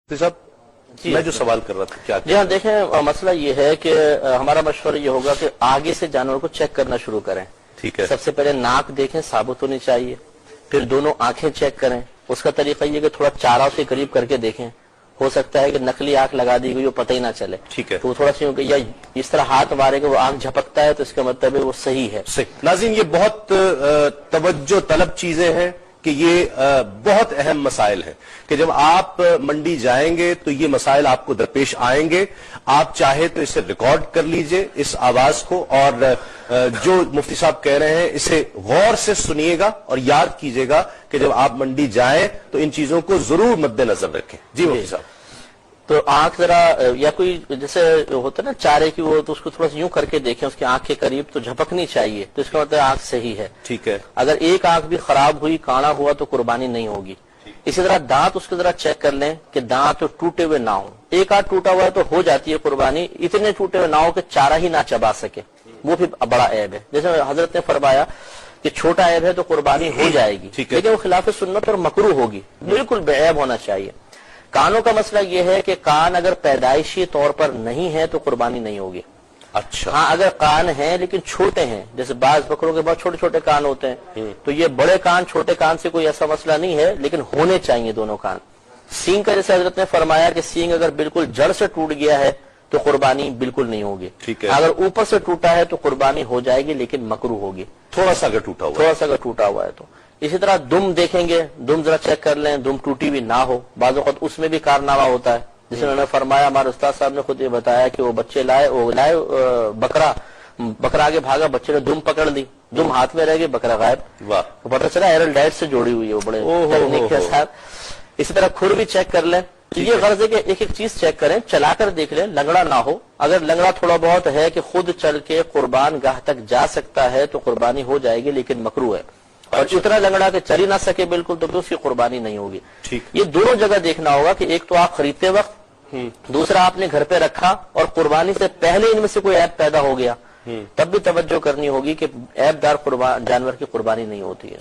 صاحب میں جو سوال کر رہا تھا کیا جی ہاں دیکھیں، مسئلہ یہ ہے کہ ہمارا مشورہ یہ ہوگا کہ آگے سے جانور کو چیک کرنا شروع کریں. ٹھیک ہے. سب سے پہلے ناک دیکھیں، ثابت ہونی چاہیے. پھر دونوں آنکھیں چیک کریں. اس کا طریقہ یہ کہ تھوڑا چارہ سے قریب کر کے دیکھیں. ہو سکتا ہے کہ نقلی آنکھ لگا دی گئی وہ پتہ ہی نہ چلے. ٹھیک ہے. تو تھوڑا سی یا اس طرح ہاتھ مارے کہ وہ آنکھ جھپکتا ہے تو اس کا مطلب ہے وہ صحیح ہے. ناظرین یہ بہت توجہ طلب چیزیں ہیں کہ یہ بہت اہم مسائل ہیں کہ جب آپ منڈی جائیں گے تو یہ مسائل آپ کو درپیش آئیں گے. آپ چاہے تو اسے ریکارڈ کر لیجئے اس آواز کو، اور جو مفتی صاحب کہہ رہے ہیں اسے غور سے سنیے گا اور یاد کیجئے گا کہ جب آپ منڈی جائیں تو ان چیزوں کو ضرور مد نظر رکھیں. جی مفتی صاحب. تو آنکھ ذرا یا کوئی جیسے ہوتا ہے نا چارے کی، وہ تو اس کو تھوڑا سا یوں کر کے دیکھیں، اس کی آنکھ کے قریب تو جھپکنی چاہیے، تو اس کا مطلب آنکھ صحیح ہے. ٹھیک ہے. اگر ایک آنکھ بھی خراب ہوئی، کانا ہوا، تو قربانی نہیں ہوگی. اسی طرح دانت اس کے ذرا چیک کر لیں کہ دانت ٹوٹے ہوئے نہ ہوں. ایک آنکھ ٹوٹا ہوا ہے تو ہو جاتی ہے قربانی، اتنے ٹوٹے ہوئے نہ ہو کہ چارہ ہی نہ چبا سکے، وہ بھی بڑا عیب ہے. جیسے حضرت نے فرمایا کہ چھوٹا عیب ہے تو قربانی ہو جائے گی، لیکن وہ خلاف سنت اور مکروہ ہوگی، بالکل بے عیب ہونا چاہیے. کانوں کا مسئلہ یہ ہے کہ کان اگر پیدائشی طور پر نہیں ہے تو قربانی نہیں ہوگی. اچھا. ہاں اگر کان ہیں لیکن چھوٹے ہیں، جیسے بعض بکروں کے بہت چھوٹے چھوٹے کان ہوتے ہیں، تو یہ بڑے کان چھوٹے کان سے کوئی ایسا مسئلہ نہیں ہے، لیکن ہونے چاہیے دونوں کان. سینگ کا جیسے حضرت نے فرمایا کہ سینگ اگر بالکل جڑ سے ٹوٹ گیا ہے تو قربانی بالکل نہیں ہوگی. اگر اوپر سے ٹوٹا ہے تو قربانی ہو جائے گی لیکن مکروہ ہوگی. تھوڑا سا اگر ٹوٹا ہوا ہے تو. اسی طرح دم دیکھیں گے، دم ذرا چیک کر لیں، دم ٹوٹی بھی نہ ہو. بعض اوقات اس میں بھی کارنامہ ہوتا ہے، جس انہوں نے فرمایا، ہمارے استاد صاحب نے خود یہ بتایا کہ وہ بچے لائے بکرا آگے بھاگا، بچے نے دم پکڑ لی، دم ہاتھ میں رہ گئی، بکرا غائب. تو پتہ چلا ایرل ڈائٹ سے جوڑی ہوئی ہے، وہ بڑے ٹیکنیک کے ساتھ. اسی طرح کھر بھی چیک کر لیں. یہ غرض ہے کہ ایک ایک چیز چیک کریں، چلا کر دیکھ لیں، لنگڑا نہ ہو. اگر لنگڑا تھوڑا بہت ہے کہ خود چل کے قربان گاہ تک جا سکتا ہے تو قربانی ہو جائے گی، لیکن مکروہ ہے. اور اتنا لنگڑا کہ چل ہی نہ سکے بالکل تو اس کی قربانی نہیں ہوگی. یہ دونوں جگہ دیکھنا ہوگا کہ ایک تو آپ خریدتے وقت، دوسرا آپ نے گھر پہ رکھا اور قربانی سے پہلے ان میں سے کوئی عیب پیدا ہو گیا، تب بھی توجہ کرنی ہوگی کہ عیب دار جانور کی قربانی نہیں ہوتی ہے.